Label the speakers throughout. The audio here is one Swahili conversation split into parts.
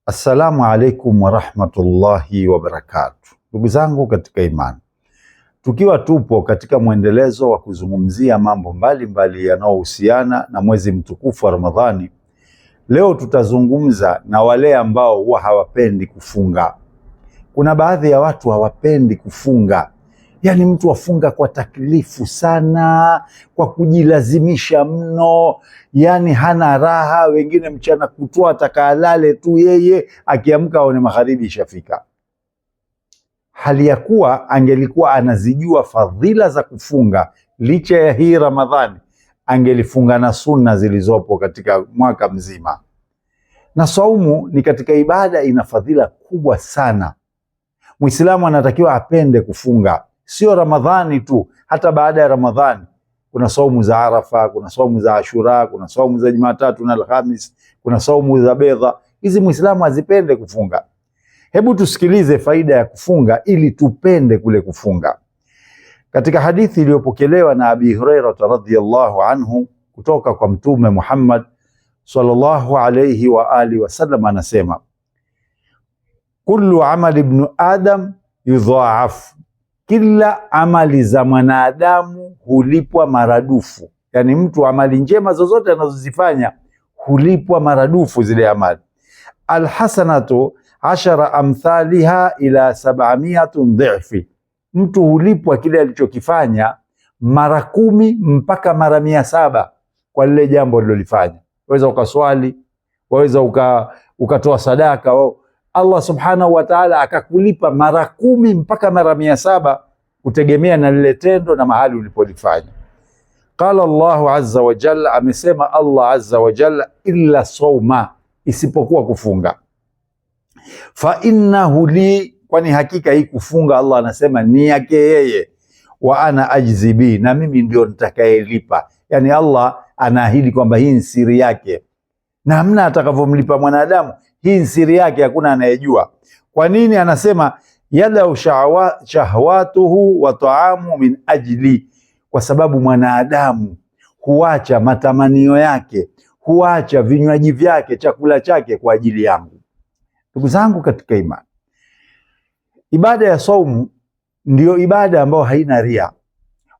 Speaker 1: Assalamu alaikum warahmatullahi wabarakatuh. Ndugu zangu katika imani, tukiwa tupo katika mwendelezo wa kuzungumzia mambo mbalimbali yanayohusiana na mwezi mtukufu wa Ramadhani, leo tutazungumza na wale ambao huwa hawapendi kufunga. Kuna baadhi ya watu hawapendi kufunga, yaani mtu afunga kwa taklifu sana, kwa kujilazimisha mno, yaani hana raha. Wengine mchana kutwa atakalale tu, yeye akiamka aone magharibi ishafika, hali ya kuwa angelikuwa anazijua fadhila za kufunga. Licha ya hii Ramadhani angelifunga na sunna zilizopo katika mwaka mzima. Na saumu ni katika ibada ina fadhila kubwa sana. Muislamu anatakiwa apende kufunga, sio Ramadhani tu, hata baada ya Ramadhani. Kuna saumu za Arafa, kuna saumu za Ashura, kuna saumu za Jumatatu na Alhamis, kuna saumu za Bedha. Hizi Muislamu azipende kufunga. Hebu tusikilize faida ya kufunga ili tupende kule kufunga. Katika hadithi iliyopokelewa na Abi Hurairah radhiyallahu anhu kutoka kwa Mtume Muhammad sallallahu alayhi wa alihi wasallam, anasema kullu amali ibn adam yudhaaf, kila amali za mwanadamu hulipwa maradufu. Yani mtu amali njema zozote anazozifanya hulipwa maradufu zile amali. Alhasanatu ashara amthaliha ila 700 dhifi, mtu hulipwa kile alichokifanya mara 10 mpaka mara 700 kwa lile jambo alilolifanya. Waweza ukaswali, waweza ukatoa sadaka, Allah subhanahu wa ta'ala akakulipa mara 10 mpaka mara 700 kutegemea na lile tendo na mahali ulipolifanya. Qala Allahu azza wa jalla, amesema Allah azza wa jalla, illa sawma, isipokuwa kufunga. Fa innahu li, kwani hakika hii kufunga Allah anasema ni yake yeye. Wa ana ajzi bi, na mimi ndio nitakayelipa. Yani Allah anaahidi kwamba hii ni siri yake, na hamna atakavyomlipa mwanadamu. Hii ni siri yake, hakuna anayejua. Kwa nini anasema yadau shahwatuhu wa ta'amu min ajli? Kwa sababu mwanadamu huacha matamanio yake, huacha vinywaji vyake, chakula chake kwa ajili yangu. Ndugu zangu katika imani, ibada ya saumu ndiyo ibada ambayo haina ria.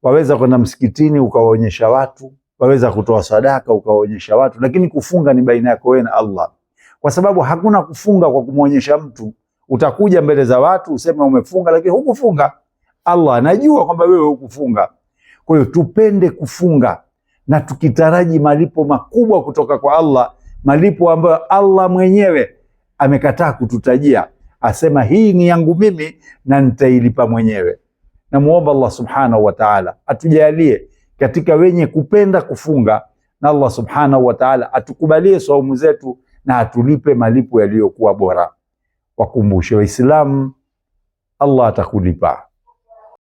Speaker 1: Waweza kwenda msikitini ukawaonyesha watu, waweza kutoa sadaka ukawaonyesha watu, lakini kufunga ni baina yako wewe na Allah. Kwa sababu hakuna kufunga kwa kumwonyesha mtu. Utakuja mbele za watu useme umefunga, lakini hukufunga. Allah anajua kwamba wewe hukufunga. Kwa hiyo tupende kufunga na tukitaraji malipo makubwa kutoka kwa Allah, malipo ambayo Allah mwenyewe amekataa kututajia, asema hii ni yangu mimi na nitailipa mwenyewe. Namuomba Allah subhanahu wa ta'ala atujalie katika wenye kupenda kufunga, na Allah subhanahu wa ta'ala atukubalie saumu zetu na atulipe malipo yaliyokuwa bora. Wakumbushe Waislamu, Allah atakulipa.